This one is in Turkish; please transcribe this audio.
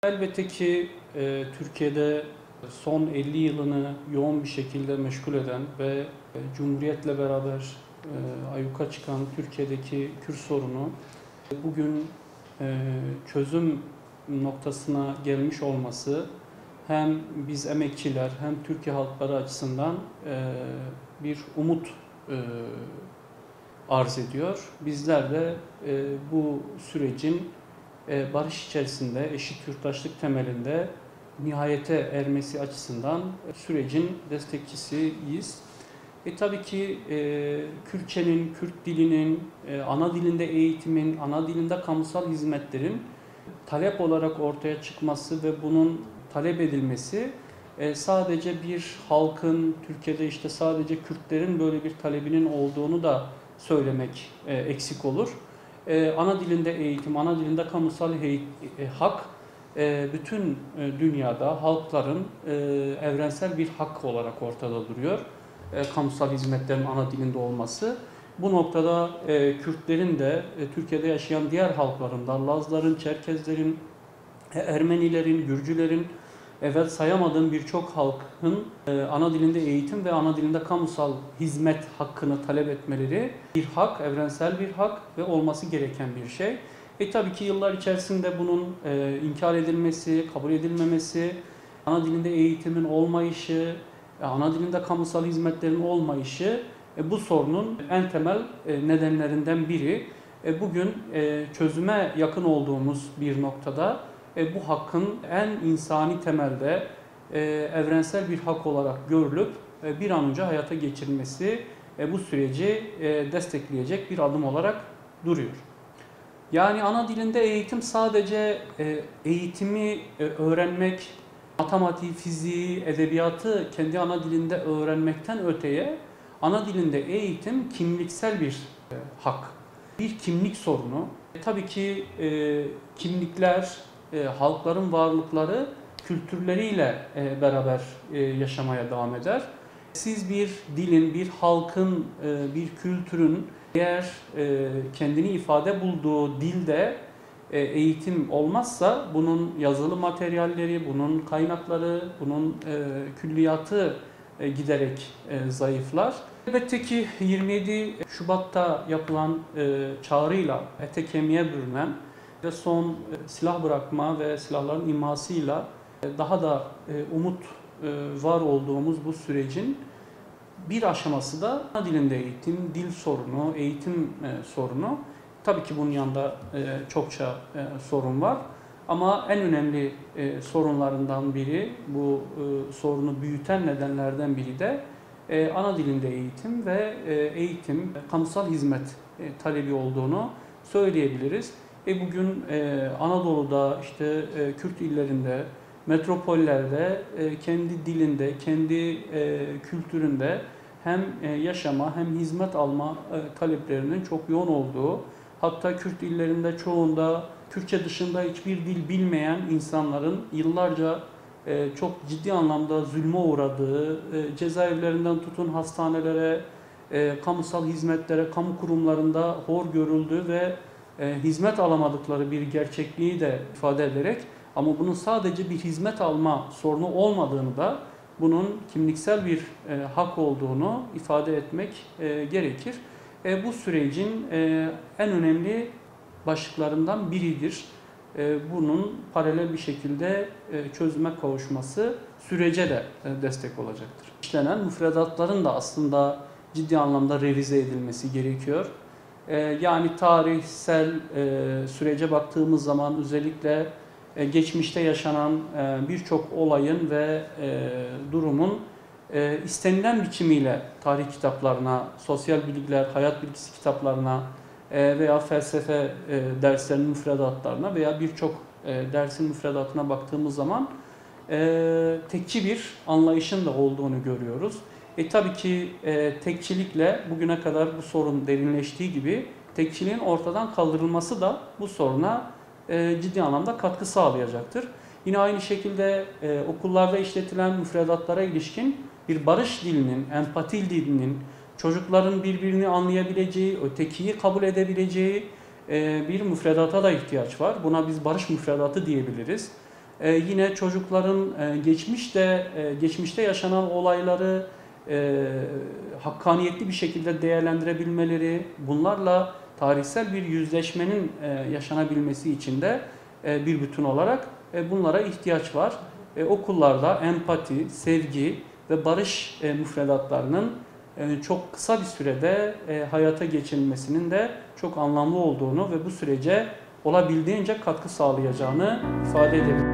Elbette ki Türkiye'de son 50 yılını yoğun bir şekilde meşgul eden ve Cumhuriyet'le beraber ayyuka çıkan Türkiye'deki Kürt sorunu bugün çözüm noktasına gelmiş olması hem biz emekçiler hem Türkiye halkları açısından bir umut arz ediyor. Bizler de bu sürecin barış içerisinde, eşit yurttaşlık temelinde nihayete ermesi açısından sürecin destekçisiyiz. Tabii ki Kürtçenin, Kürt dilinin, ana dilinde eğitimin, ana dilinde kamusal hizmetlerin talep olarak ortaya çıkması ve bunun talep edilmesi sadece bir halkın, Türkiye'de işte sadece Kürtlerin böyle bir talebinin olduğunu da söylemek eksik olur. Ana dilinde eğitim, ana dilinde kamusal hak bütün dünyada halkların evrensel bir hak olarak ortada duruyor. Kamusal hizmetlerin ana dilinde olması. Bu noktada Kürtlerin de Türkiye'de yaşayan diğer halkların, Lazların, Çerkezlerin, Ermenilerin, Gürcülerin, evet sayamadığım birçok halkın ana dilinde eğitim ve ana dilinde kamusal hizmet hakkını talep etmeleri bir hak, evrensel bir hak ve olması gereken bir şey. Tabii ki yıllar içerisinde bunun inkar edilmesi, kabul edilmemesi, ana dilinde eğitimin olmayışı, ana dilinde kamusal hizmetlerin olmayışı bu sorunun en temel nedenlerinden biri. Bugün çözüme yakın olduğumuz bir noktada bu hakkın en insani temelde evrensel bir hak olarak görülüp bir an önce hayata geçirilmesi bu süreci destekleyecek bir adım olarak duruyor. Yani ana dilinde eğitim sadece eğitimi öğrenmek, matematiği, fiziği, edebiyatı kendi ana dilinde öğrenmekten öteye ana dilinde eğitim kimliksel bir hak, bir kimlik sorunu. Tabii ki kimlikler, halkların varlıkları kültürleriyle beraber yaşamaya devam eder. Siz bir dilin, bir halkın, bir kültürün eğer kendini ifade bulduğu dilde eğitim olmazsa bunun yazılı materyalleri, bunun kaynakları, bunun külliyatı giderek zayıflar. Elbette ki 27 Şubat'ta yapılan çağrıyla ete kemiğe bürünen ve son silah bırakma ve silahların imhasıyla daha da umut var olduğumuz bu sürecin bir aşaması da ana dilinde eğitim, dil sorunu, eğitim sorunu. Tabii ki bunun yanında çokça sorun var. Ama en önemli sorunlarından biri, bu sorunu büyüten nedenlerden biri de ana dilinde eğitim ve eğitim, kamusal hizmet talebi olduğunu söyleyebiliriz. Bugün Anadolu'da, işte Kürt illerinde, metropollerde kendi dilinde, kendi kültüründe hem yaşama hem hizmet alma taleplerinin çok yoğun olduğu, hatta Kürt illerinde çoğunda Kürtçe dışında hiçbir dil bilmeyen insanların yıllarca çok ciddi anlamda zulme uğradığı, cezaevlerinden tutun hastanelere, kamusal hizmetlere, kamu kurumlarında hor görüldüğü ve hizmet alamadıkları bir gerçekliği de ifade ederek, ama bunun sadece bir hizmet alma sorunu olmadığını da, bunun kimliksel bir hak olduğunu ifade etmek gerekir. Bu sürecin en önemli başlıklarından biridir. Bunun paralel bir şekilde çözüme kavuşması sürece de destek olacaktır. İşlenen müfredatların da aslında ciddi anlamda revize edilmesi gerekiyor. Yani tarihsel sürece baktığımız zaman özellikle geçmişte yaşanan birçok olayın ve durumun istenilen biçimiyle tarih kitaplarına, sosyal bilgiler, hayat bilgisi kitaplarına veya felsefe derslerinin müfredatlarına veya birçok dersin müfredatına baktığımız zaman tekçi bir anlayışın da olduğunu görüyoruz. Tabii ki tekçilikle bugüne kadar bu sorun derinleştiği gibi tekçiliğin ortadan kaldırılması da bu soruna ciddi anlamda katkı sağlayacaktır. Yine aynı şekilde okullarda işletilen müfredatlara ilişkin bir barış dilinin, empati dilinin, çocukların birbirini anlayabileceği, ötekiyi kabul edebileceği bir müfredata da ihtiyaç var. Buna biz barış müfredatı diyebiliriz. Yine çocukların geçmişte yaşanan olayları hakkaniyetli bir şekilde değerlendirebilmeleri, bunlarla tarihsel bir yüzleşmenin yaşanabilmesi için de bir bütün olarak bunlara ihtiyaç var. Okullarda empati, sevgi ve barış müfredatlarının çok kısa bir sürede hayata geçirilmesinin de çok anlamlı olduğunu ve bu sürece olabildiğince katkı sağlayacağını ifade edebilirim.